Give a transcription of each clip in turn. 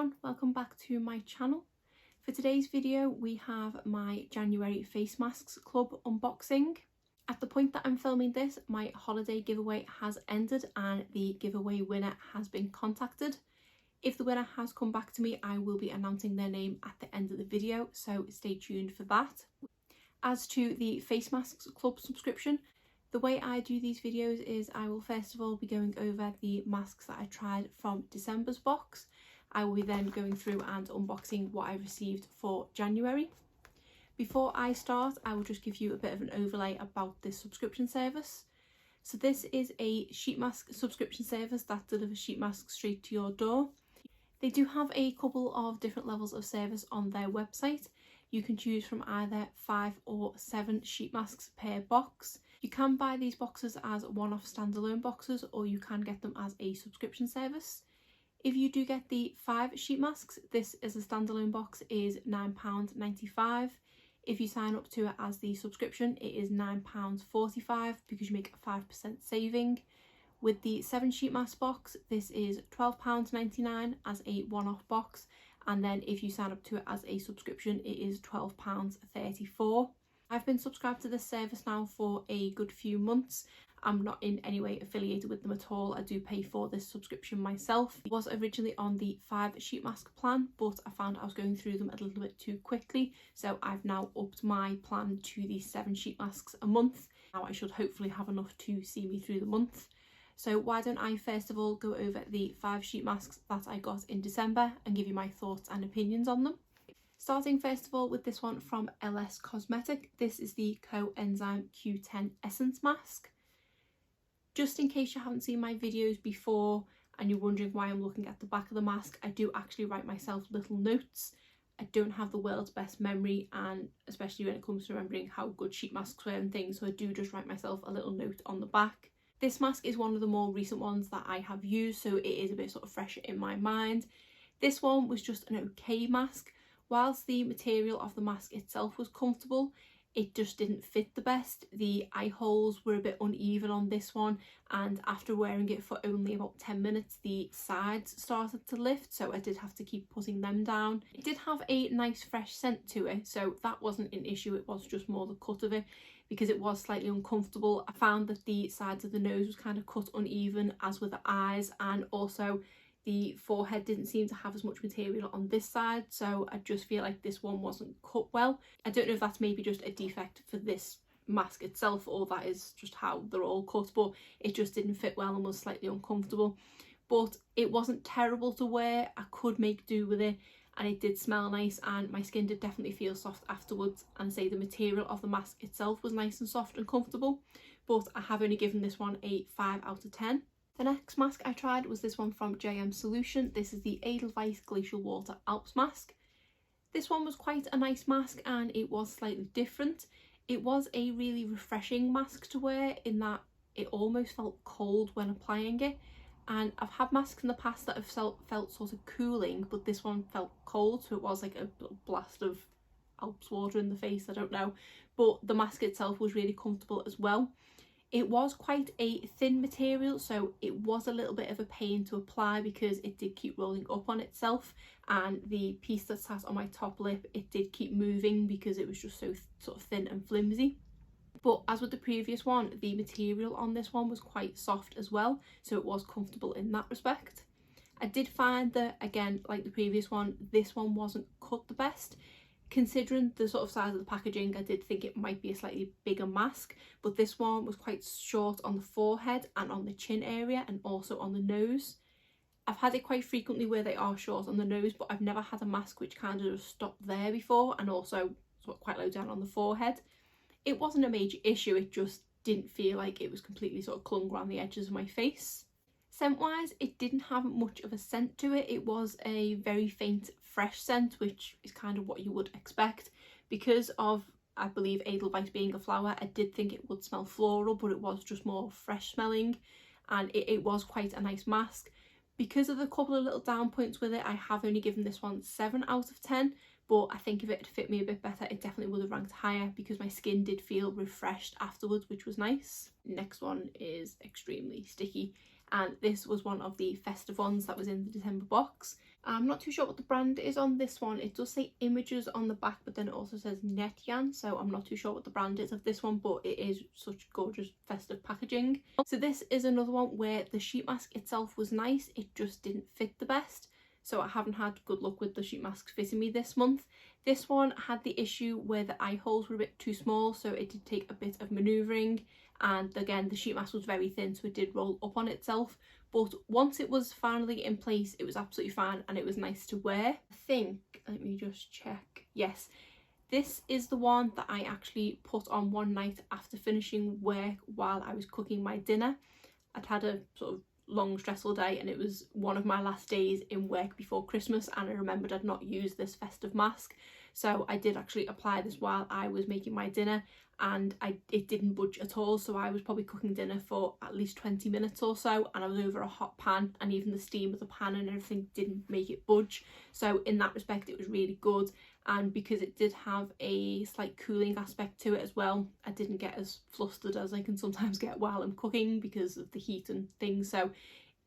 everyone, welcome back to my channel. For today's video we have my January face masks club unboxing. At the point that I'm filming this, my holiday giveaway has ended and the giveaway winner has been contacted. If the winner has come back to me, I will be announcing their name at the end of the video, so stay tuned for that. As to the face masks club subscription, the way I do these videos is I will first of all be going over the masks that I tried from December's box. I will be then going through and unboxing what I received for January. Before I start, I will just give you a bit of an overlay about this subscription service. So this is a sheet mask subscription service that delivers sheet masks straight to your door. They do have a couple of different levels of service on their website. You can choose from either 5 or 7 sheet masks per box. You can buy these boxes as one-off standalone boxes, or you can get them as a subscription service. If you do get the 5 sheet masks, this as a standalone box is £9.95. If you sign up to it as the subscription, it is £9.45 because you make a 5% saving. With the 7 sheet mask box, this is £12.99 as a one-off box, and then if you sign up to it as a subscription, it is £12.34. I've been subscribed to this service now for a good few months. I'm not in any way affiliated with them at all. I do pay for this subscription myself. It was originally on the 5 sheet mask plan, but I found I was going through them a little bit too quickly, so I've now upped my plan to the 7 sheet masks a month. Now I should hopefully have enough to see me through the month. So why don't I first of all go over the 5 sheet masks that I got in December and give you my thoughts and opinions on them. Starting first of all with this one from LS Cosmetic. This is the Coenzyme Q10 Essence Mask. Just in case you haven't seen my videos before and you're wondering why I'm looking at the back of the mask, I do actually write myself little notes. I don't have the world's best memory, and especially when it comes to remembering how good sheet masks were and things, so I do just write myself a little note on the back. This mask is one of the more recent ones that I have used, so it is a bit sort of fresher in my mind. This one was just an okay mask. Whilst the material of the mask itself was comfortable, it just didn't fit the best. The eye holes were a bit uneven on this one, and after wearing it for only about 10 minutes, the sides started to lift, so I did have to keep putting them down. It did have a nice fresh scent to it, so that wasn't an issue. It was just more the cut of it, because it was slightly uncomfortable. I found that the sides of the nose was kind of cut uneven, as with the eyes, and also the forehead didn't seem to have as much material on this side, so I just feel like this one wasn't cut well. I don't know if that's maybe just a defect for this mask itself, or that is just how they're all cut, but it just didn't fit well and was slightly uncomfortable. But it wasn't terrible to wear. I could make do with it, and it did smell nice, and my skin did definitely feel soft afterwards, and say the material of the mask itself was nice and soft and comfortable, but I have only given this one a 5 out of 10. The next mask I tried was this one from JM Solution. This is the Edelweiss Glacial Water Alps mask. This one was quite a nice mask, and it was slightly different. It was a really refreshing mask to wear in that it almost felt cold when applying it. And I've had masks in the past that have felt sort of cooling, but this one felt cold, so it was like a blast of Alps water in the face, I don't know. But the mask itself was really comfortable as well. It was quite a thin material, so it was a little bit of a pain to apply because it did keep rolling up on itself, and the piece that sat on my top lip, it did keep moving because it was just so sort of thin and flimsy. But as with the previous one, the material on this one was quite soft as well, so it was comfortable in that respect. I did find that, again, like the previous one, this one wasn't cut the best. Considering the sort of size of the packaging, I did think it might be a slightly bigger mask, but this one was quite short on the forehead and on the chin area, and also on the nose. I've had it quite frequently where they are short on the nose, but I've never had a mask which kind of just stopped there before, and also sort of quite low down on the forehead. It wasn't a major issue, it just didn't feel like it was completely sort of clung around the edges of my face. Scent wise, it didn't have much of a scent to it. It was a very faint fresh scent, which is kind of what you would expect. Because of, I believe, Edelweiss being a flower, I did think it would smell floral, but it was just more fresh smelling, and it was quite a nice mask. Because of the couple of little down points with it, I have only given this one 7 out of 10, but I think if it had fit me a bit better, it definitely would have ranked higher because my skin did feel refreshed afterwards, which was nice. Next one is extremely sticky, and this was one of the festive ones that was in the December box. I'm not too sure what the brand is on this one. It does say Images on the back, but then it also says Netjan, so I'm not too sure what the brand is of this one, but it is such gorgeous festive packaging. So this is another one where the sheet mask itself was nice, it just didn't fit the best. So I haven't had good luck with the sheet masks fitting me this month. This one had the issue where the eye holes were a bit too small, so it did take a bit of manoeuvring, and again the sheet mask was very thin, so it did roll up on itself. But once it was finally in place, it was absolutely fine and it was nice to wear. I think, let me just check, yes, this is the one that I actually put on one night after finishing work while I was cooking my dinner. I'd had a sort of long stressful day and it was one of my last days in work before Christmas, and I remembered I'd not used this festive mask, so I did actually apply this while I was making my dinner, and it didn't budge at all. So I was probably cooking dinner for at least 20 minutes or so, and I was over a hot pan, and even the steam of the pan and everything didn't make it budge. So in that respect it was really good, and because it did have a slight cooling aspect to it as well, I didn't get as flustered as I can sometimes get while I'm cooking because of the heat and things. So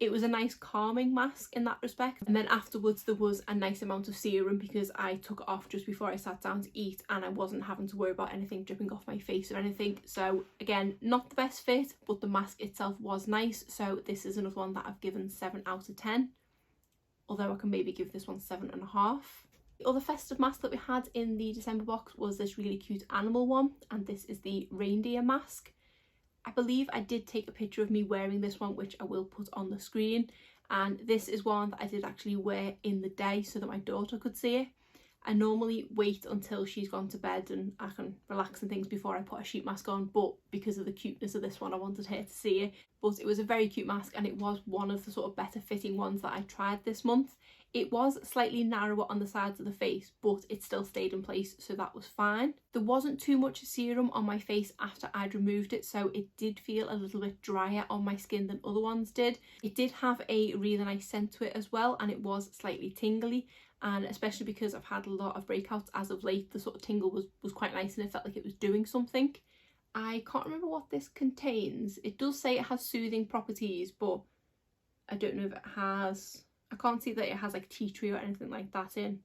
it was a nice calming mask in that respect. And then afterwards there was a nice amount of serum because I took it off just before I sat down to eat, and I wasn't having to worry about anything dripping off my face or anything. So again, not the best fit, but the mask itself was nice. So this is another one that I've given 7 out of 10, although I can maybe give this one 7.5. The other festive mask that we had in the December box was this really cute animal one, and this is the reindeer mask. I believe I did take a picture of me wearing this one, which I will put on the screen, and this is one that I did actually wear in the day so that my daughter could see it. I normally wait until she's gone to bed and I can relax and things before I put a sheet mask on, but because of the cuteness of this one I wanted her to see it. But it was a very cute mask, and it was one of the sort of better fitting ones that I tried this month. It was slightly narrower on the sides of the face, but it still stayed in place, so that was fine. There wasn't too much serum on my face after I'd removed it, so it did feel a little bit drier on my skin than other ones did. It did have a really nice scent to it as well, and it was slightly tingly, and especially because I've had a lot of breakouts as of late, the sort of tingle was quite nice and it felt like it was doing something. I can't remember what this contains. It does say it has soothing properties, but I don't know if it has... I can't see that it has like tea tree or anything like that in.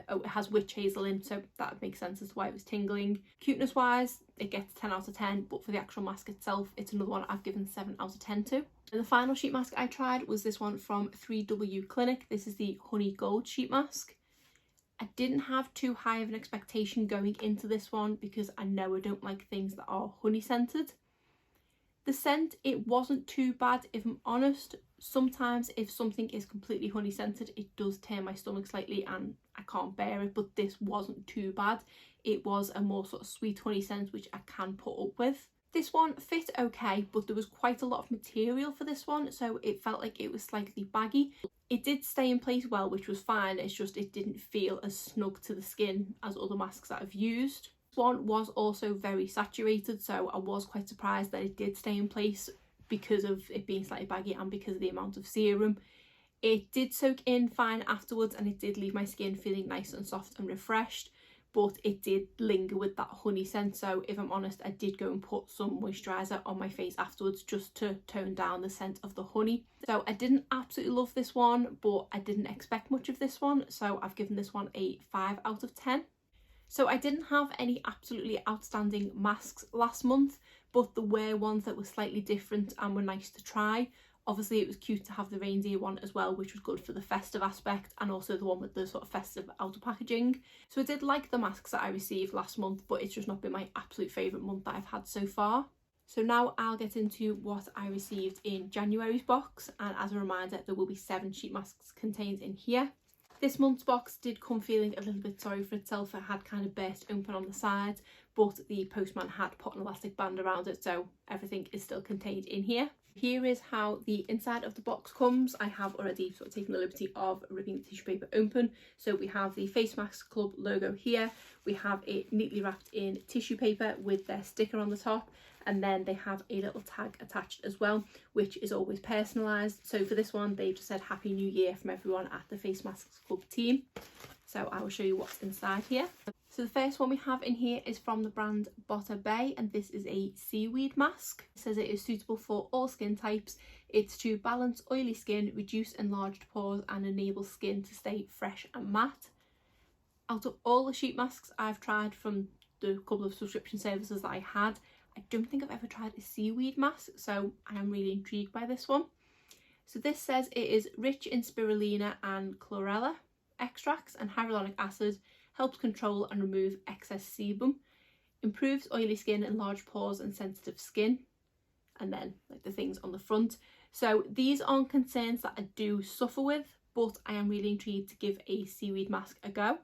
Oh, it has witch hazel in, so that makes sense as to why it was tingling. Cuteness wise, it gets 10 out of 10, but for the actual mask itself, it's another one I've given 7 out of 10 to. And the final sheet mask I tried was this one from 3W Clinic. This is the Honey Gold sheet mask. I didn't have too high of an expectation going into this one because I know I don't like things that are honey scented. The scent, it wasn't too bad, if I'm honest. Sometimes if something is completely honey scented, it does turn my stomach slightly and I can't bear it, but this wasn't too bad. It was a more sort of sweet honey scent, which I can put up with. This one fit okay, but there was quite a lot of material for this one, so it felt like it was slightly baggy. It did stay in place well, which was fine. It's just it didn't feel as snug to the skin as other masks that I've used. This one was also very saturated, so I was quite surprised that it did stay in place because of it being slightly baggy and because of the amount of serum. It did soak in fine afterwards, and it did leave my skin feeling nice and soft and refreshed, but it did linger with that honey scent. So if I'm honest, I did go and put some moisturiser on my face afterwards just to tone down the scent of the honey. So I didn't absolutely love this one, but I didn't expect much of this one, so I've given this one a 5 out of 10. So I didn't have any absolutely outstanding masks last month, but there were ones that were slightly different and were nice to try. Obviously it was cute to have the reindeer one as well, which was good for the festive aspect, and also the one with the sort of festive outer packaging. So I did like the masks that I received last month, but it's just not been my absolute favourite month that I've had so far. So now I'll get into what I received in January's box, and as a reminder, there will be 7 sheet masks contained in here. This month's box did come feeling a little bit sorry for itself. It had kind of burst open on the sides, but the postman had put an elastic band around it, so everything is still contained in here. Here is how the inside of the box comes. I have already sort of taken the liberty of ripping the tissue paper open. So we have the Face Mask Club logo here. We have it neatly wrapped in tissue paper with their sticker on the top, and then they have a little tag attached as well, which is always personalised. So for this one, they've just said Happy New Year from everyone at the Face Masks Club team. So I will show you what's inside here. So the first one we have in here is from the brand Bay, and this is a seaweed mask. It says it is suitable for all skin types. It's to balance oily skin, reduce enlarged pores and enable skin to stay fresh and matte. Out of all the sheet masks I've tried from the couple of subscription services that I had, I don't think I've ever tried a seaweed mask, so I am really intrigued by this one. So this says it is rich in spirulina and chlorella extracts and hyaluronic acid, helps control and remove excess sebum, improves oily skin, enlarged pores and sensitive skin, and then like the things on the front. So these aren't concerns that I do suffer with, but I am really intrigued to give a seaweed mask a go.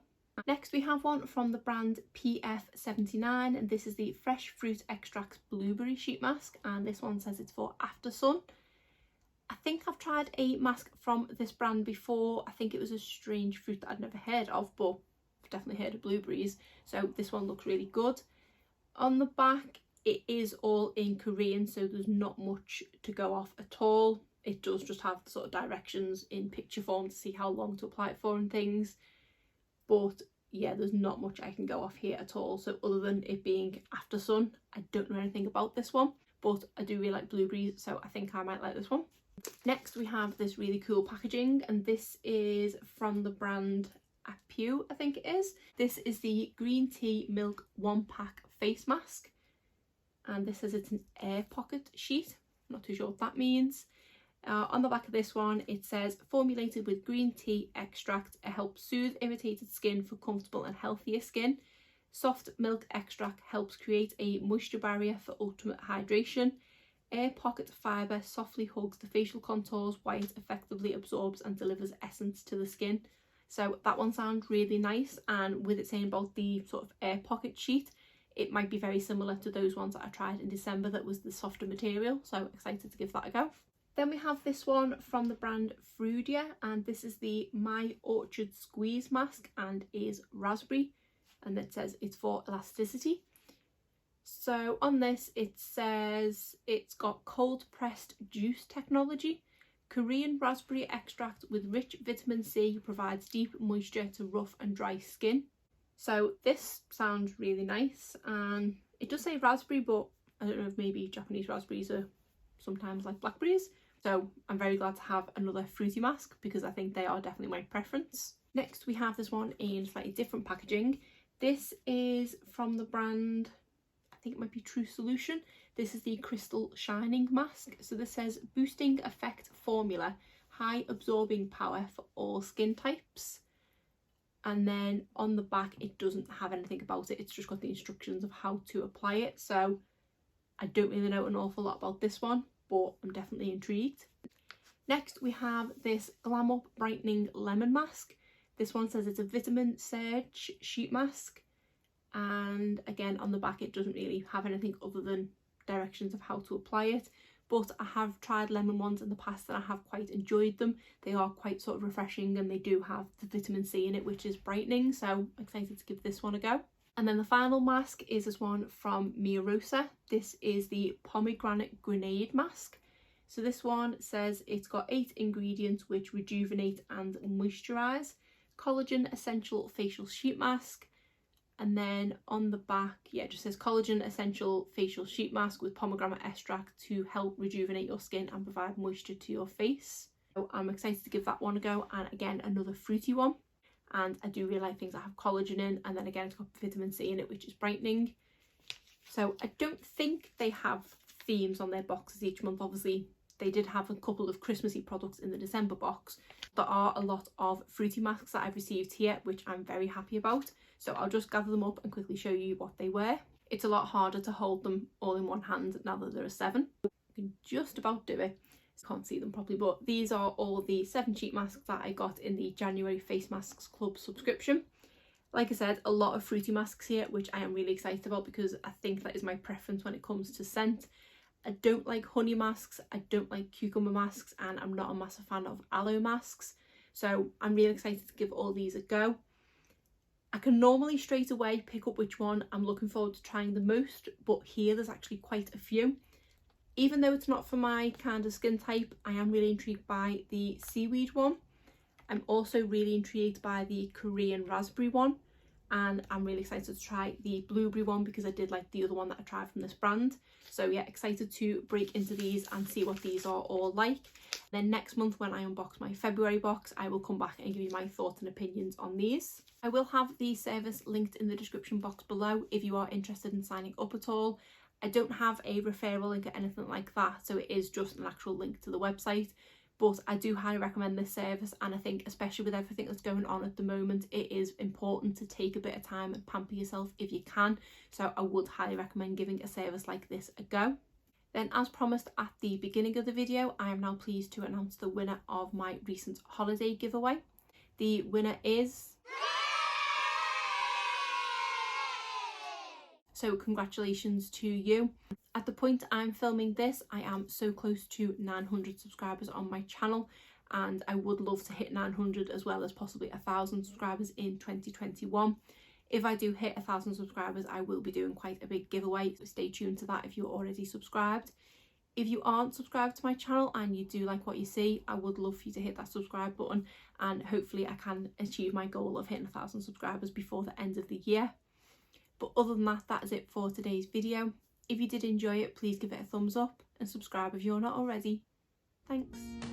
Next we have one from the brand PF79, and this is the Fresh Fruit Extracts Blueberry Sheet Mask, and this one says it's for after sun. I think I've tried a mask from this brand before. I think it was a strange fruit that I'd never heard of, but I've definitely heard of blueberries, so this one looks really good. On the back it is all in Korean, so there's not much to go off at all. It does just have the sort of directions in picture form to see how long to apply it for and things, but yeah, there's not much I can go off here at all. So other than it being after sun, I don't know anything about this one, but I do really like blueberries, so I think I might like this one. Next we have this really cool packaging, and this is from the brand Apu, I think it is. This is the green tea milk 1-pack face mask, and this says it's an air pocket sheet. I'm not too sure what that means. On the back of this one it says formulated with green tea extract, it helps soothe irritated skin for comfortable and healthier skin. Soft milk extract helps create a moisture barrier for ultimate hydration. Air pocket fibre softly hugs the facial contours while it effectively absorbs and delivers essence to the skin. So that one sounds really nice, and with it saying about the sort of air pocket sheet, it might be very similar to those ones that I tried in December that was the softer material, so excited to give that a go. Then we have this one from the brand Frudia, and this is the My Orchard Squeeze Mask and is raspberry, and it says it's for elasticity. So on this it says it's got cold pressed juice technology. Korean raspberry extract with rich vitamin C provides deep moisture to rough and dry skin. So this sounds really nice, and it does say raspberry, but I don't know if maybe Japanese raspberries are sometimes like blackberries. So I'm very glad to have another fruity mask because I think they are definitely my preference. Next we have this one in slightly different packaging. This is from the brand, I think it might be True Solution. This is the Crystal Shining Mask. So this says boosting effect formula, high absorbing power for all skin types. And then on the back it doesn't have anything about it, it's just got the instructions of how to apply it. So I don't really know an awful lot about this one, but I'm definitely intrigued. Next we have this Glam Up Brightening Lemon Mask. This one says it's a vitamin surge sheet mask, and again on the back it doesn't really have anything other than directions of how to apply it, but I have tried lemon ones in the past and I have quite enjoyed them. They are quite sort of refreshing and they do have the vitamin C in it, which is brightening, so I'm excited to give this one a go. And then the final mask is this one from Mia Rosa. This is the Pomegranate Grenade Mask. So this one says it's got 8 ingredients which rejuvenate and moisturise. Collagen Essential Facial Sheet Mask. And then on the back, yeah, it just says Collagen Essential Facial Sheet Mask with pomegranate extract to help rejuvenate your skin and provide moisture to your face. So I'm excited to give that one a go, and again another fruity one. And I do really like things that have collagen in, and then again it's got vitamin C in it, which is brightening. So I don't think they have themes on their boxes each month. Obviously they did have a couple of Christmassy products in the December box. There are a lot of fruity masks that I've received here, which I'm very happy about. So I'll just gather them up and quickly show you what they were. It's a lot harder to hold them all in one hand now that there are 7. I can just about do it. Can't see them properly, but these are all the 7 sheet masks that I got in the January Face Masks Club subscription. Like I said, a lot of fruity masks here, which I am really excited about because I think that is my preference when it comes to scent. I don't like honey masks, I don't like cucumber masks, and I'm not a massive fan of aloe masks. So I'm really excited to give all these a go. I can normally straight away pick up which one I'm looking forward to trying the most, but here there's actually quite a few. Even though it's not for my kind of skin type, I am really intrigued by the seaweed one. I'm also really intrigued by the Korean raspberry one. and I'm really excited to try the blueberry one because I did like the other one that I tried from this brand. So yeah, excited to break into these and see what these are all like. Then next month when I unbox my February box, I will come back and give you my thoughts and opinions on these. I will have the service linked in the description box below if you are interested in signing up at all. I don't have a referral link or anything like that, so it is just an actual link to the website. But I do highly recommend this service, and I think especially with everything that's going on at the moment, it is important to take a bit of time and pamper yourself if you can. So I would highly recommend giving a service like this a go. Then, as promised at the beginning of the video, I am now pleased to announce the winner of my recent holiday giveaway. The winner is... So congratulations to you. At the point I'm filming this, I am so close to 900 subscribers on my channel, and I would love to hit 900 as well as possibly 1,000 subscribers in 2021. If I do hit 1,000 subscribers, I will be doing quite a big giveaway, so stay tuned to that if you're already subscribed. If you aren't subscribed to my channel and you do like what you see, I would love for you to hit that subscribe button, and hopefully I can achieve my goal of hitting 1,000 subscribers before the end of the year. But other than that, that is it for today's video. If you did enjoy it, please give it a thumbs up and subscribe if you're not already. Thanks.